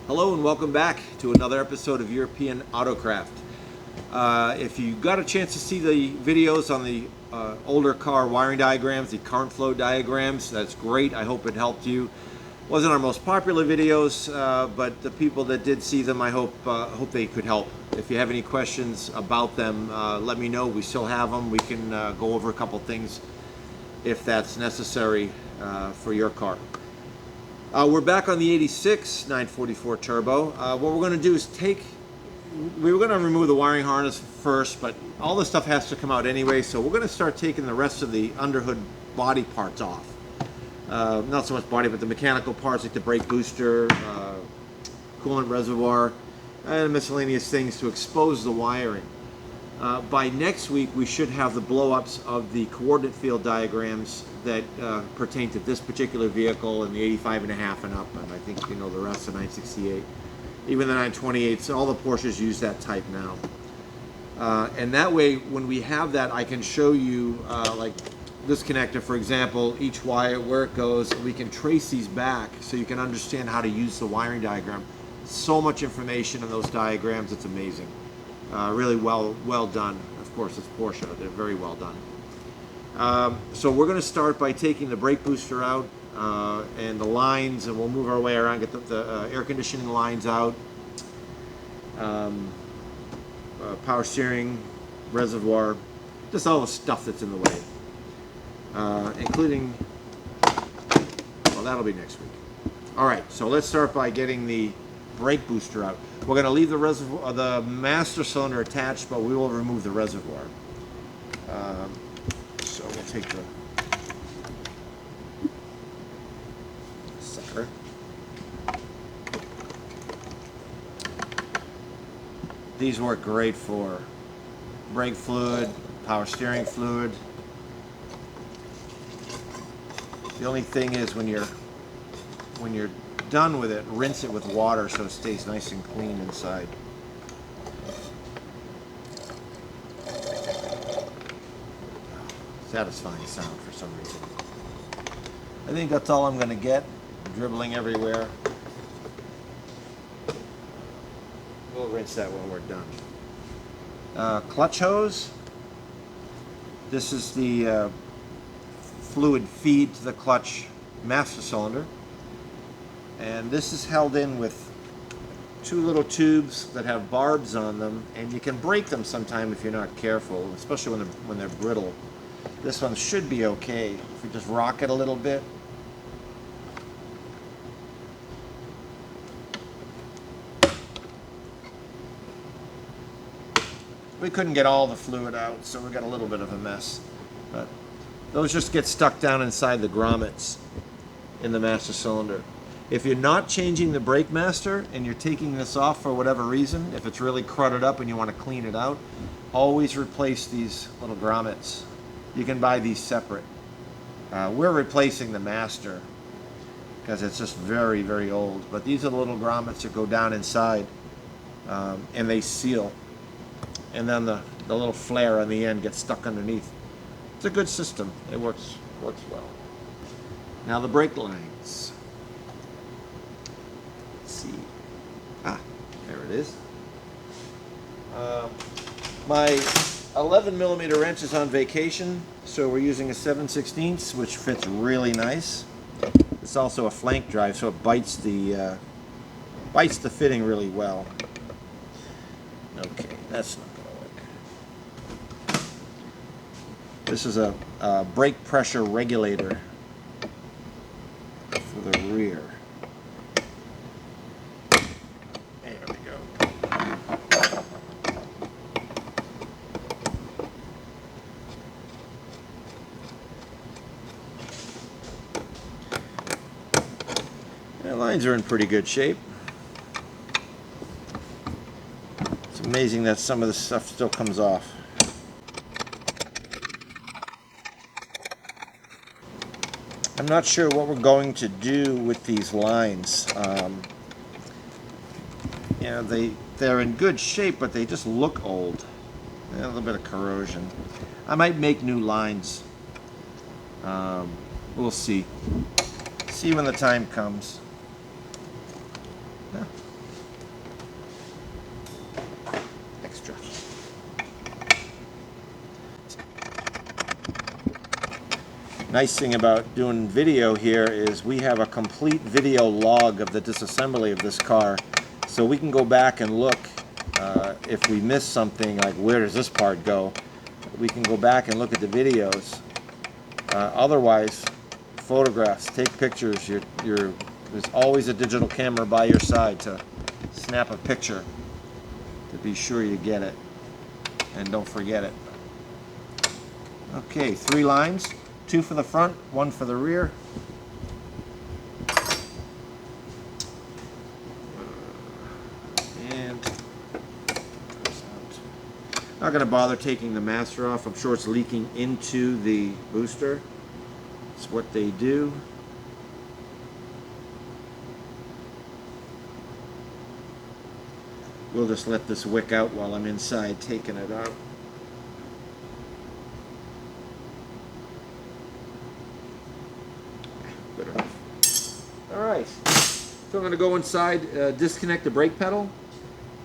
Hello and welcome back to another episode of European Autocraft. If you got a chance to see the videos on the older car wiring diagrams, the current flow diagrams, that's great. I hope it helped you. Wasn't our most popular videos, but the people that did see them, I hope they could help. If you have any questions about them, let me know. We still have them. We can go over a couple things if that's necessary for your car. We're back on the 86 944 turbo. What we're going to do is we were going to remove the wiring harness first, but all this stuff has to come out anyway, so we're going to start taking the rest of the underhood body parts off. Not so much body, but the mechanical parts like the brake booster, coolant reservoir, and miscellaneous things to expose the wiring. By next week, we should have the blow-ups of the coordinate field diagrams that pertain to this particular vehicle and the 85.5 and up, and I think you know the rest of 968. Even the 928s, all the Porsches use that type now. And that way, when we have that, I can show you, like this connector, for example, each wire, where it goes, and we can trace these back so you can understand how to use the wiring diagram. So much information in those diagrams, it's amazing. Really well done. Of course, it's Porsche. They're very well done. So we're going to start by taking the brake booster out and the lines, and we'll move our way around, get the air conditioning lines out, power steering, reservoir, just all the stuff that's in the way, including, well, that'll be next week. All right, so let's start by getting the brake booster out. We're going to leave the reservoir, the master cylinder attached, but we will remove the reservoir. So we'll take the sucker. These work great for brake fluid, power steering fluid. The only thing is when you're done with it, rinse it with water so it stays nice and clean inside. Satisfying sound for some reason. I think that's all I'm going to get. Dribbling everywhere. We'll rinse that when we're done. Clutch hose. This is the fluid feed to the clutch master cylinder. And this is held in with two little tubes that have barbs on them, and you can break them sometime if you're not careful, especially when they're brittle. This one should be okay if we just rock it a little bit. We couldn't get all the fluid out, so we got a little bit of a mess. But those just get stuck down inside the grommets in the master cylinder. If you're not changing the brake master and you're taking this off for whatever reason, if it's really crudted up and you want to clean it out, always replace these little grommets. You can buy these separate. We're replacing the master because it's just very, very old. But these are the little grommets that go down inside and they seal. And then the little flare on the end gets stuck underneath. It's a good system. It works well. Now the brake lines. See. There it is. My 11mm wrench is on vacation, so we're using a 7/16, which fits really nice. It's also a flank drive, so it bites the fitting really well. Okay, that's not going to work. This is a brake pressure regulator for the rear. The lines are in pretty good shape. It's amazing that some of the stuff still comes off. I'm not sure what we're going to do with these lines. You know, they're in good shape, but they just look old. A little bit of corrosion. I might make new lines. We'll see. See when the time comes. Yeah, Nice thing about doing video here is we have a complete video log of the disassembly of this car, so we can go back and look if we miss something, like where does this part go, we can go back and look at the videos. Otherwise, photographs, take pictures. There's always a digital camera by your side to snap a picture to be sure you get it and don't forget it. Okay, 3 lines, 2 for the front, 1 for the rear. And not going to bother taking the master off. I'm sure it's leaking into the booster. It's what they do. We'll just let this wick out while I'm inside taking it out. Good enough. Alright, so I'm going to go inside, disconnect the brake pedal,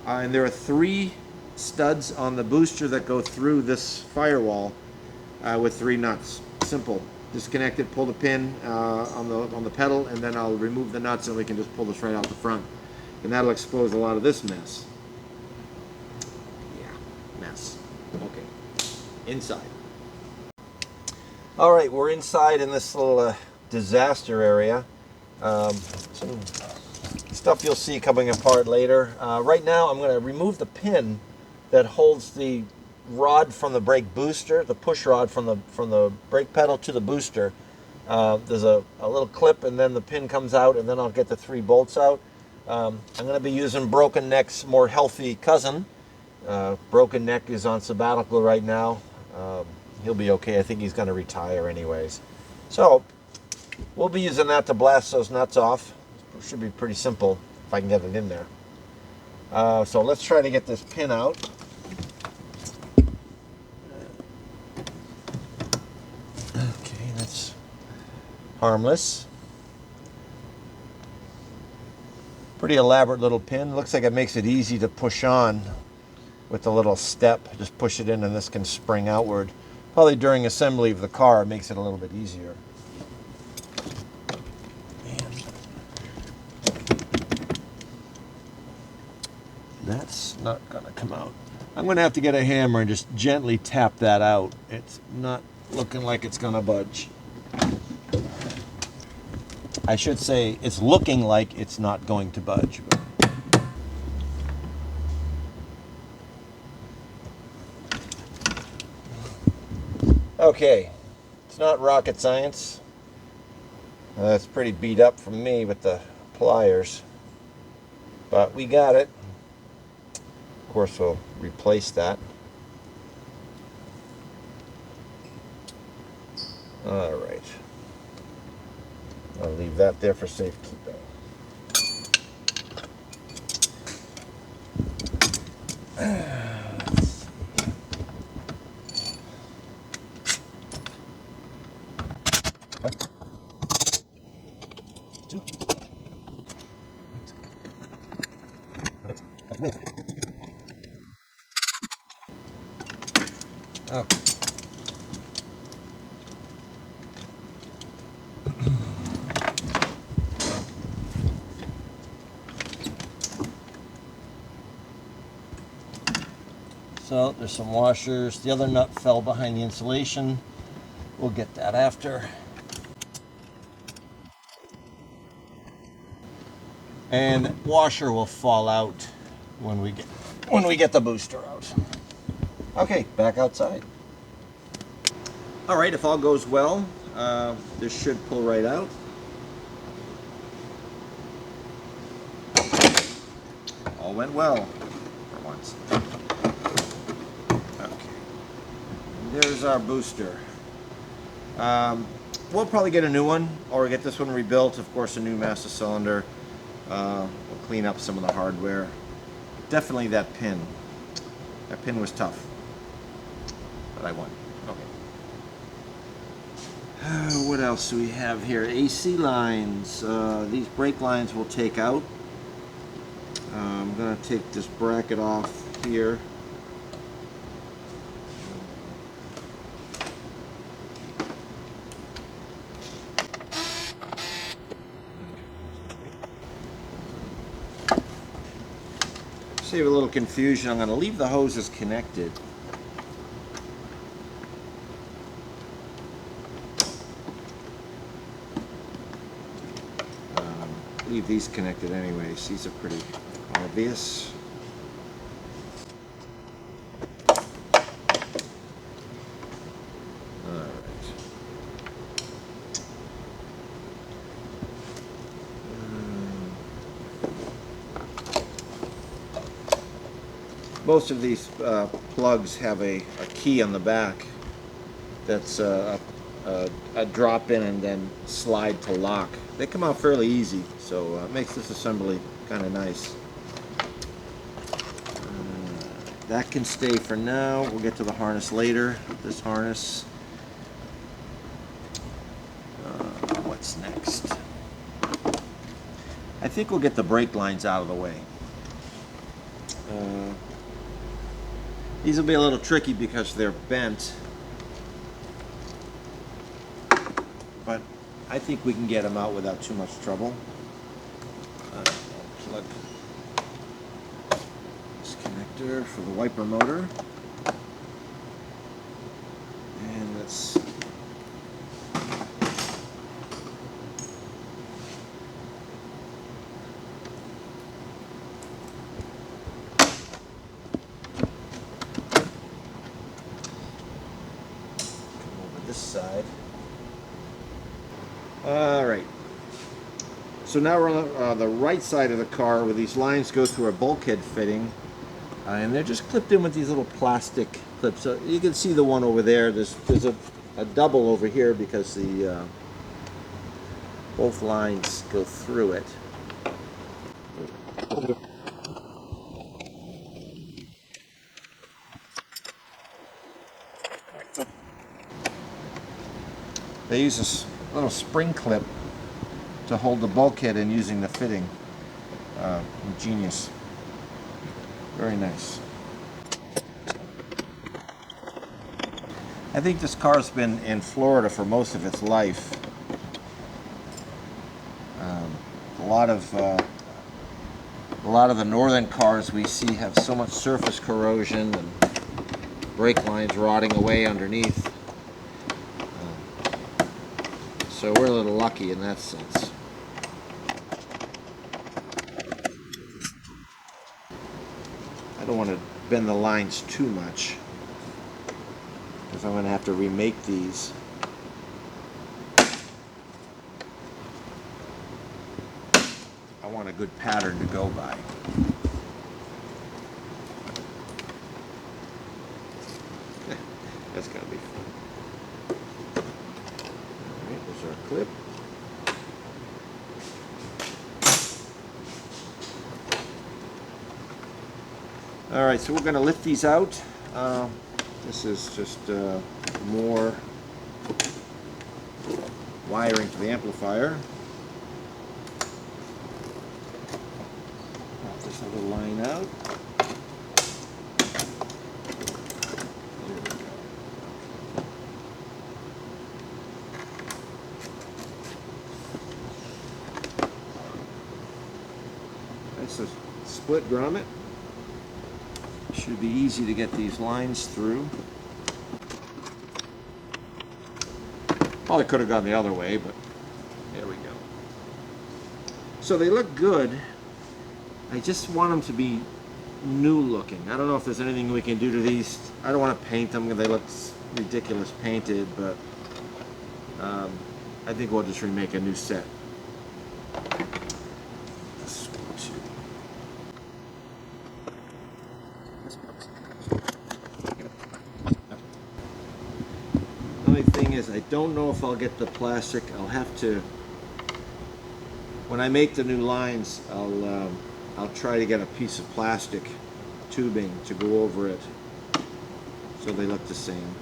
and there are 3 studs on the booster that go through this firewall with 3 nuts. Simple. Disconnect it, pull the pin on the pedal, and then I'll remove the nuts and we can just pull this right out the front. And that'll expose a lot of this mess. Yeah, mess. Okay, inside. Alright, we're inside in this little disaster area. Some stuff you'll see coming apart later. Right now I'm going to remove the pin that holds the rod from the brake booster, the push rod from the brake pedal to the booster. There's a little clip, and then the pin comes out, and then I'll get the 3 bolts out. I'm going to be using Broken Neck's more healthy cousin. Broken Neck is on sabbatical right now. He'll be okay. I think he's going to retire anyways. So we'll be using that to blast those nuts off. It should be pretty simple if I can get it in there. So let's try to get this pin out. Okay, that's harmless. Pretty elaborate little pin. Looks like it makes it easy to push on with a little step. Just push it in and this can spring outward. Probably during assembly of the car it makes it a little bit easier. That's not going to come out. I'm going to have to get a hammer and just gently tap that out. It's not looking like it's going to budge. I should say it's looking like it's not going to budge. Okay, it's not rocket science. It's pretty beat up from me with the pliers, but we got it. Of course, we'll replace that. All right. I'll leave that there for safekeeping. Oh. So there's some washers. The other nut fell behind the insulation. We'll get that after. And the washer will fall out when we get the booster out. Okay, back outside. All right, if all goes well, this should pull right out. All went well for once. Okay, there's our booster. We'll probably get a new one or get this one rebuilt. Of course, a new master cylinder. We'll clean up some of the hardware. Definitely that pin. That pin was tough, but I won. Okay. What else do we have here? AC lines. These brake lines we'll take out. I'm going to take this bracket off here. Save a little confusion, I'm going to leave the hoses connected. Leave these connected anyways. These are pretty obvious. Most of these plugs have a key on the back that's a drop in and then slide to lock. They come out fairly easy, so it makes this assembly kind of nice. That can stay for now. We'll get to the harness later. This harness. What's next? I think we'll get the brake lines out of the way. These will be a little tricky because they're bent, but I think we can get them out without too much trouble. Plug this connector for the wiper motor, and let's this side. Alright, so now we're on the right side of the car where these lines go through a bulkhead fitting, and they're just clipped in with these little plastic clips. So you can see the one over there. There's a double over here because the both lines go through it. They use this little spring clip to hold the bulkhead in using the fitting. Ingenious. Very nice. I think this car's been in Florida for most of its life. A lot of the northern cars we see have so much surface corrosion and brake lines rotting away underneath. So we're a little lucky in that sense. I don't want to bend the lines too much because I'm going to have to remake these. I want a good pattern to go by. That's going to be fun. There's our clip. Alright, so we're going to lift these out. This is just more wiring for the amplifier. Pop this other line out. There we go. That's a split grommet. Should be easy to get these lines through. Probably could have gone the other way, but there we go. So they look good. I just want them to be new looking. I don't know if there's anything we can do to these. I don't want to paint them because they look ridiculous painted, but I think we'll just remake a new set. Thing is, I don't know if I'll get the plastic. I'll have to, when I make the new lines, I'll try to get a piece of plastic tubing to go over it so they look the same.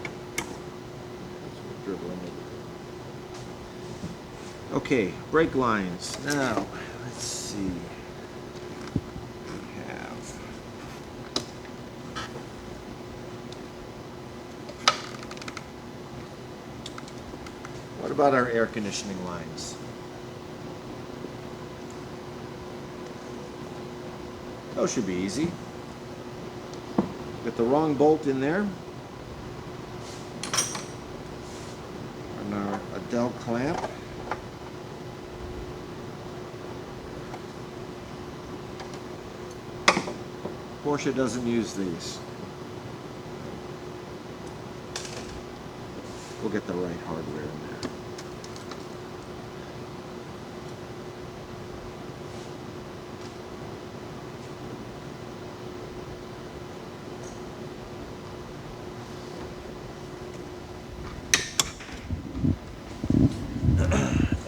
Okay, brake lines. Now, let's see. What about our air conditioning lines? Those should be easy. Got the wrong bolt in there. And our Adele clamp. Porsche doesn't use these. We'll get the right hardware in there.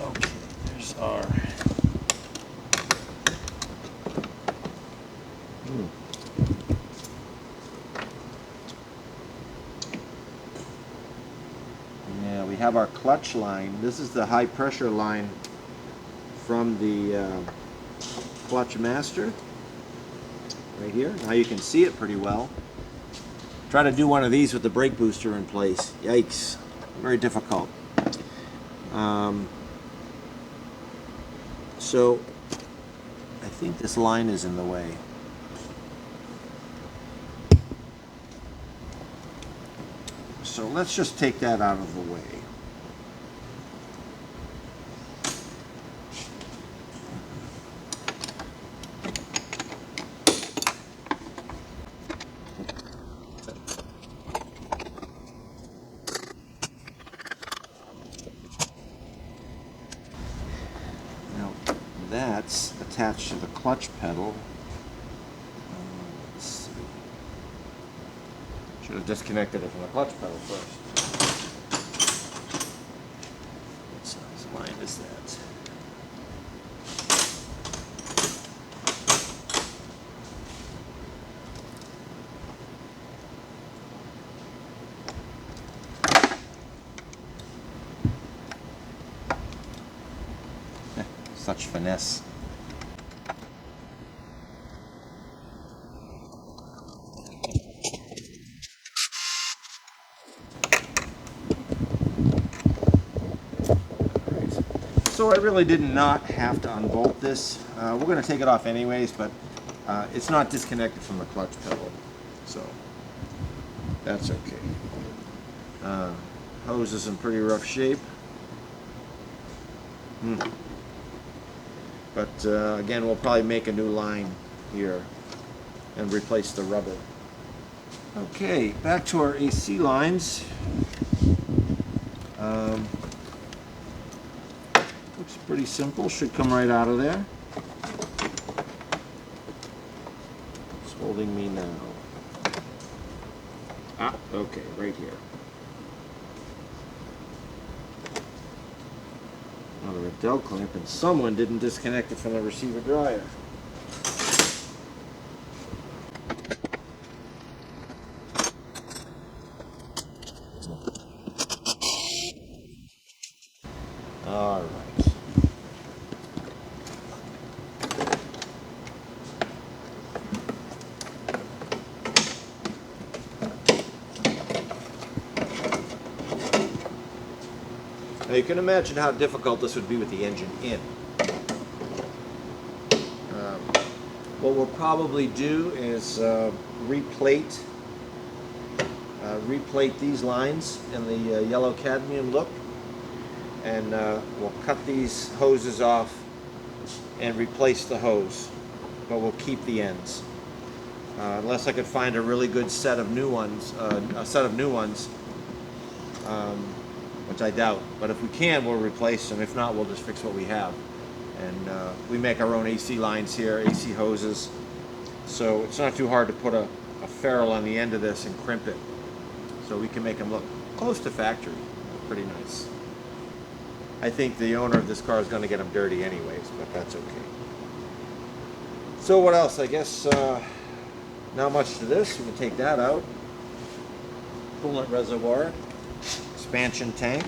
Okay, there's our yeah, we have our clutch line. This is the high pressure line from the clutch master right here. Now you can see it pretty well. Try to do one of these with the brake booster in place. Yikes, very difficult. So I think this line is in the way. So let's just take that out of the way. That's attached to the clutch pedal. Let's see. Should have disconnected it from the clutch pedal first. What size line is that? Such finesse. So I really did not have to unbolt this. We're going to take it off anyways, but it's not disconnected from the clutch pedal, so that's okay. Hose is in pretty rough shape. But again, we'll probably make a new line here and replace the rubber. Okay, back to our AC lines. Looks pretty simple, should come right out of there. It's holding me now. Ah, okay, right here. Another Adele clamp, and someone didn't disconnect it from the receiver dryer. All right. Now you can imagine how difficult this would be with the engine in. What we'll probably do is replate these lines in the yellow cadmium look, and we'll cut these hoses off and replace the hose, but we'll keep the ends. Unless I could find a really good set of new ones, which I doubt. But if we can, we'll replace them. If not, we'll just fix what we have. And we make our own AC lines here, AC hoses. So it's not too hard to put a ferrule on the end of this and crimp it. So we can make them look close to factory. Pretty nice. I think the owner of this car is going to get them dirty anyways, but that's okay. So what else? I guess not much to this. We can take that out. Coolant reservoir. Expansion tank.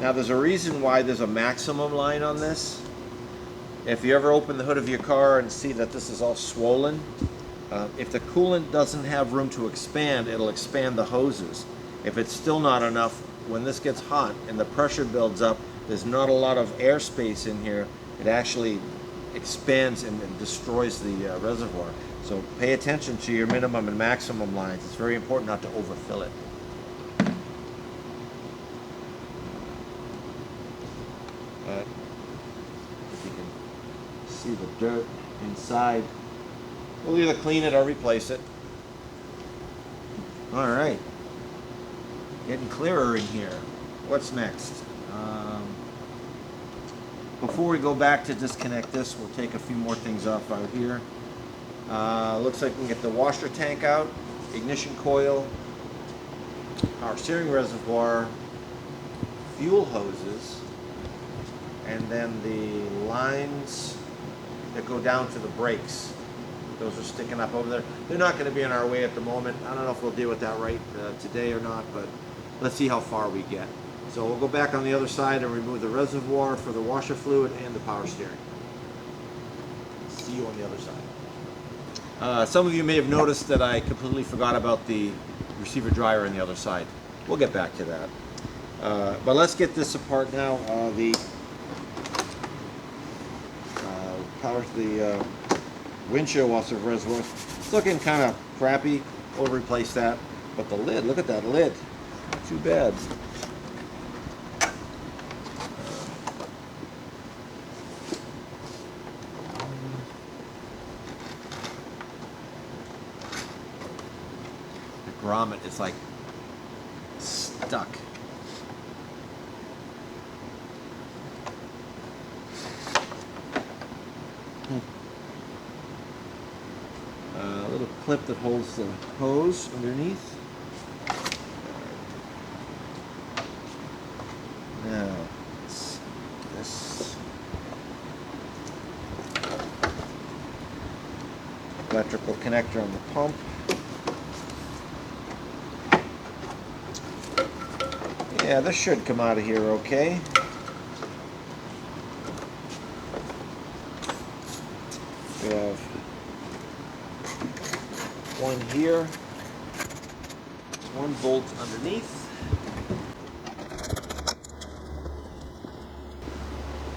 Now there's a reason why there's a maximum line on this. If you ever open the hood of your car and see that this is all swollen, If the coolant doesn't have room to expand, it'll expand the hoses. If it's still not enough, when this gets hot and the pressure builds up, there's not a lot of airspace in here, it actually expands and destroys the reservoir. So pay attention to your minimum and maximum lines. It's very important not to overfill it. If you can see the dirt inside, we'll either clean it or replace it. All right, getting clearer in here. What's next? Before we go back to disconnect this, we'll take a few more things off out here. Looks like we can get the washer tank out, ignition coil, our steering reservoir, fuel hoses, and then the lines that go down to the brakes. Those are sticking up over there. They're not going to be in our way at the moment. I don't know if we'll deal with that right today or not, but let's see how far we get. So we'll go back on the other side and remove the reservoir for the washer fluid and the power steering. See you on the other side. Some of you may have noticed that I completely forgot about the receiver dryer on the other side. We'll get back to that. But let's get this apart now. The windshield washer reservoir, it's looking kind of crappy. We'll replace that. But the lid, look at that lid. Not too bad. The grommet is like stuck. A little clip that holds the hose underneath. Now, this electrical connector on the pump. Yeah, this should come out of here okay. We have one here, one bolt underneath.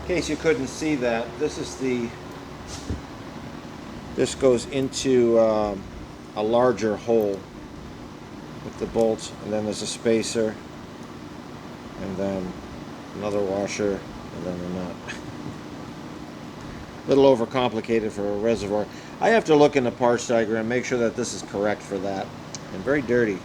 In case you couldn't see that, this goes into a larger hole with the bolts, and then there's a spacer, and then another washer, and then a nut. A little overcomplicated for a reservoir. I have to look in the parts diagram, make sure that this is correct for that. And very dirty.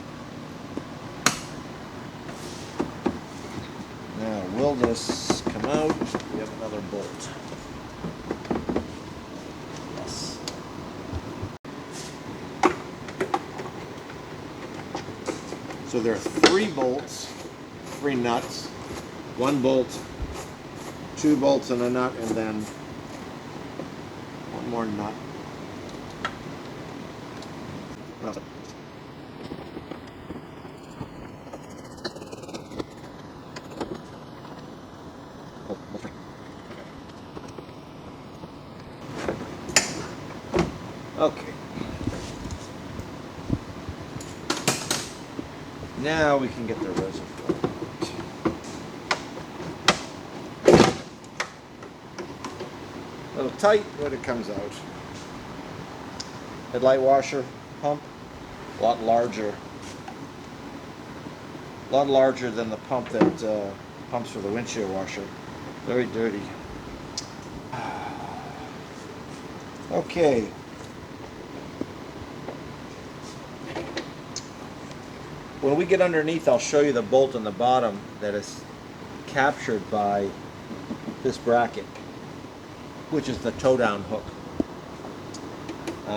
Now, will this come out? We have another bolt. Yes. So there are 3 bolts, 3 nuts, 1 bolt, 2 bolts and a nut, and then one more nut. Okay. Now we can get the reservoir. A little tight, but it comes out. Headlight washer, pump, a lot larger. A lot larger than the pump that pumps for the windshield washer. Very dirty. Okay. When we get underneath, I'll show you the bolt on the bottom that is captured by this bracket, which is the toe-down hook.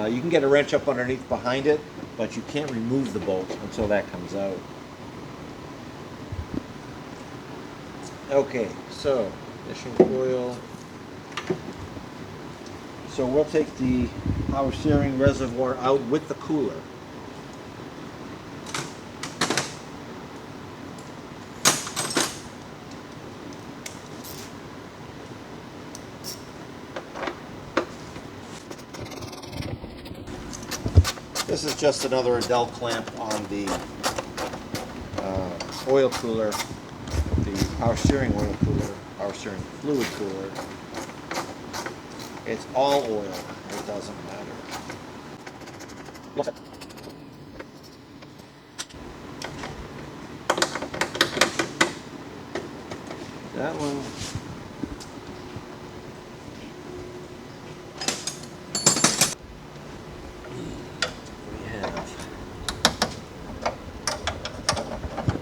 You can get a wrench up underneath behind it, but you can't remove the bolt until that comes out. Okay, so ignition coil. So we'll take the power steering reservoir out with the cooler. This is just another Adele clamp on the oil cooler, the power steering oil cooler, power steering fluid cooler. It's all oil, it doesn't matter. That one.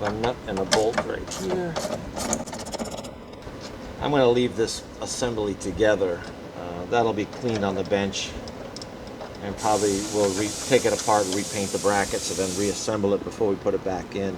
A nut and a bolt right here. I'm going to leave this assembly together. That'll be cleaned on the bench, and probably we'll take it apart, repaint the brackets, and then reassemble it before we put it back in.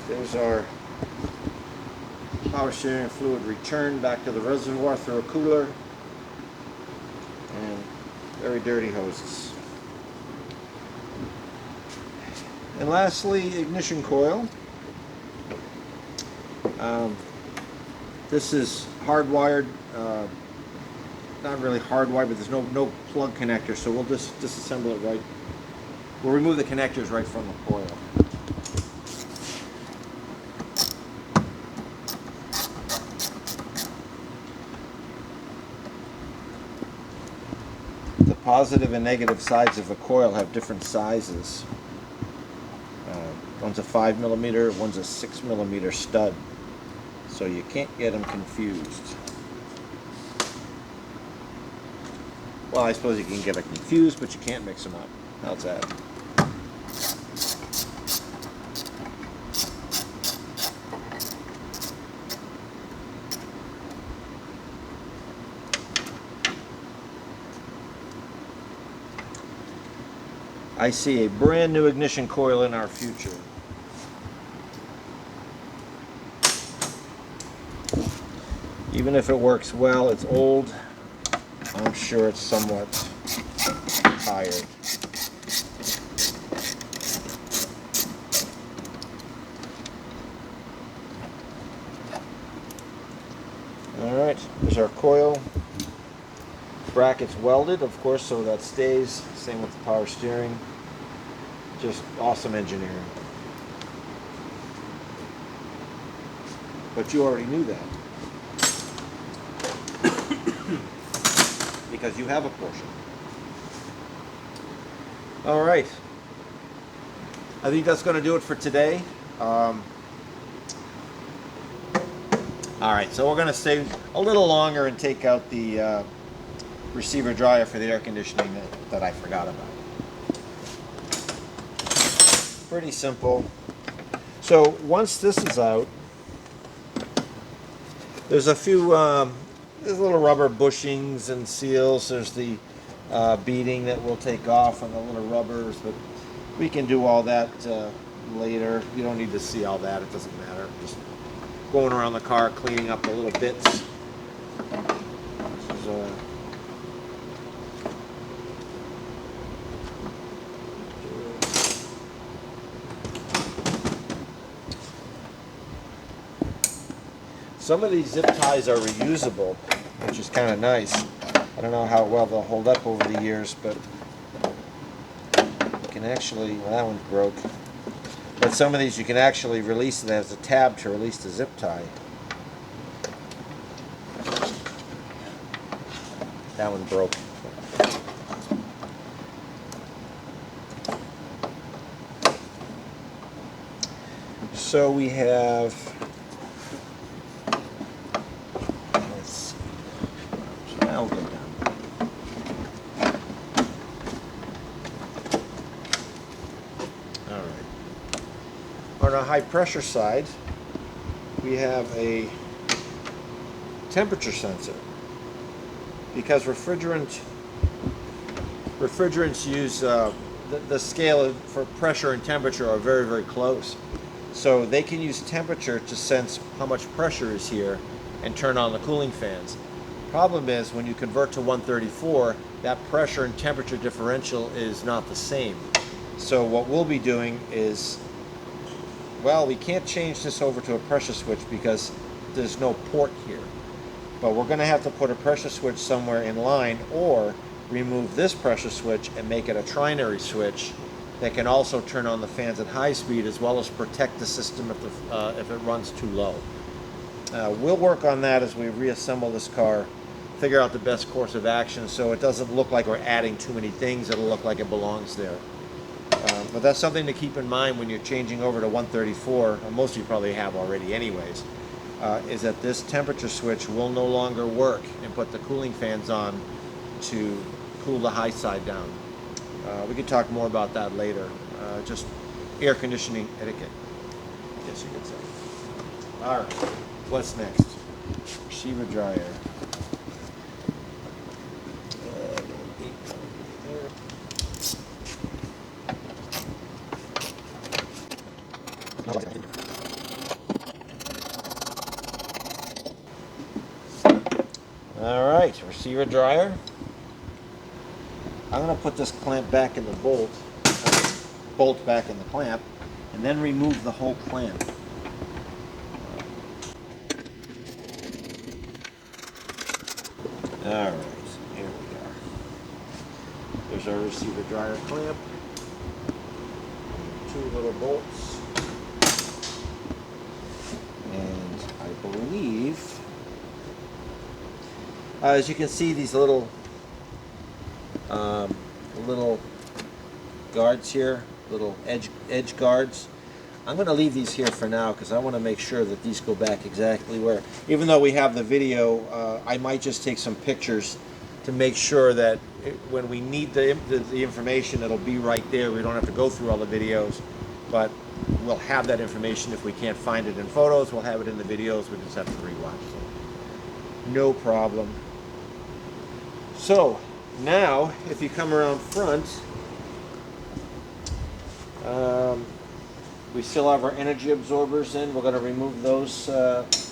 There's our power steering fluid returned back to the reservoir through a cooler, and very dirty hoses. And lastly, ignition coil. This is hardwired, not really hardwired, but there's no plug connector, so we'll just disassemble it right. We'll remove the connectors right from the coil. The positive and negative sides of a coil have different sizes. One's a 5mm, one's a 6mm stud, so you can't get them confused. Well, I suppose you can get them confused, but you can't mix them up. How's that? I see a brand new ignition coil in our future. Even if it works well, it's old. I'm sure it's somewhat tired. Alright, there's our coil. Brackets welded, of course, so that stays. Same with the power steering. Just awesome engineering. But you already knew that. Because you have a Porsche. All right. I think that's going to do it for today. All right, so we're going to stay a little longer and take out the receiver dryer for the air conditioning that I forgot about. Pretty simple. So once this is out, there's a few there's little rubber bushings and seals. There's the beading that we'll take off on the little rubbers, but we can do all that later. You don't need to see all that. It doesn't matter. Just going around the car, cleaning up the little bits. This is some of these zip ties are reusable, which is kind of nice. I don't know how well they'll hold up over the years, but you can actually, well, that one's broke. But some of these you can actually release it as a tab to release the zip tie. That one broke. So we have, let's see, so now we'll go down. All right. On our high pressure side, we have a temperature sensor, because refrigerants use the scale for pressure and temperature are very, very close. So they can use temperature to sense how much pressure is here and turn on the cooling fans. Problem is, when you convert to 134, that pressure and temperature differential is not the same. So what we'll be doing is, well, we can't change this over to a pressure switch because there's no port here. But we're going to have to put a pressure switch somewhere in line, or remove this pressure switch and make it a trinary switch that can also turn on the fans at high speed, as well as protect the system if it runs too low. We'll work on that as we reassemble this car, figure out the best course of action so it doesn't look like we're adding too many things. It'll look like it belongs there. But that's something to keep in mind when you're changing over to 134, most of you probably have already anyways, is that this temperature switch will no longer work and put the cooling fans on to cool the high side down. We could talk more about that later. Just air conditioning etiquette, I guess you could say. All right, what's next? Receiver dryer. All right, receiver dryer. I'm going to put this clamp back in the bolt back in the clamp, and then remove the whole clamp. All right, here we are. There's our receiver dryer clamp. Two little bolts. And I believe, as you can see, these little guards here, little edge guards. I'm going to leave these here for now because I want to make sure that these go back exactly where, even though we have the video, I might just take some pictures to make sure that when we need the information, it'll be right there. We don't have to go through all the videos, but we'll have that information. If we can't find it in photos, we'll have it in the videos. We just have to rewatch it. No problem. So now, if you come around front, we still have our energy absorbers in. We're going to remove those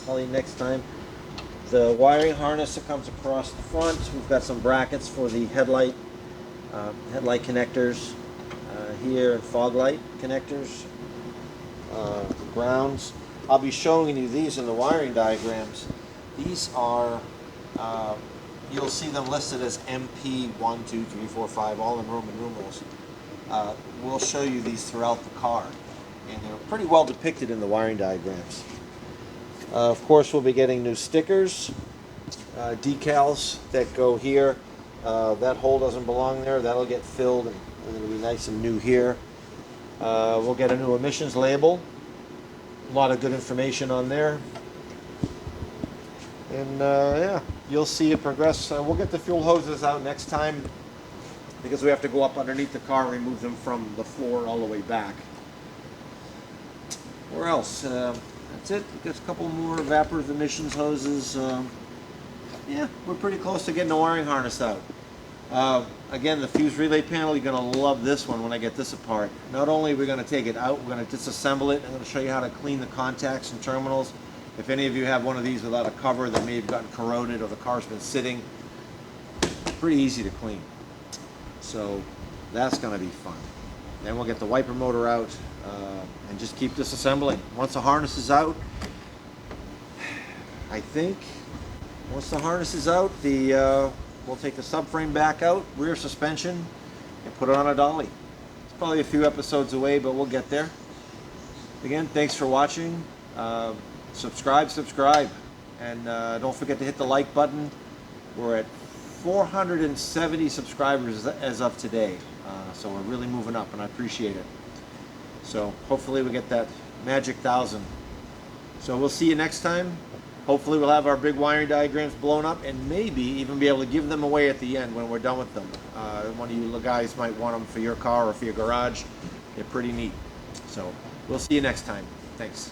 probably next time. The wiring harness that comes across the front, we've got some brackets for the headlight connectors here, and fog light connectors, grounds. I'll be showing you these in the wiring diagrams. These are, you'll see them listed as MP 1, 2, 3, 4, 5, all in Roman numerals. We'll show you these throughout the car, and they're pretty well depicted in the wiring diagrams. Of course, we'll be getting new stickers, decals that go here. That hole doesn't belong there. That'll get filled, and it'll be nice and new here. We'll get a new emissions label. A lot of good information on there. And yeah, you'll see it progress. We'll get the fuel hoses out next time because we have to go up underneath the car and remove them from the floor all the way back. Where else? That's it. Just a couple more evaporative emissions hoses. Yeah, we're pretty close to getting the wiring harness out. Again, the fuse relay panel, you're going to love this one when I get this apart. Not only are we going to take it out, we're going to disassemble it. I'm going to show you how to clean the contacts and terminals. If any of you have one of these without a cover that may have gotten corroded or the car's been sitting, pretty easy to clean. So that's going to be fun. Then we'll get the wiper motor out and just keep disassembling. Once the harness is out, I think, once the harness is out, we'll take the subframe back out, rear suspension, and put it on a dolly. It's probably a few episodes away, but we'll get there. Again, thanks for watching. Subscribe, and don't forget to hit the like button. We're at 470 subscribers as of today, so we're really moving up, and I appreciate it. So hopefully we get that magic 1,000. So we'll see you next time. Hopefully we'll have our big wiring diagrams blown up, and maybe even be able to give them away at the end when we're done with them. One of you guys might want them for your car or for your garage. They're pretty neat. So we'll see you next time. Thanks.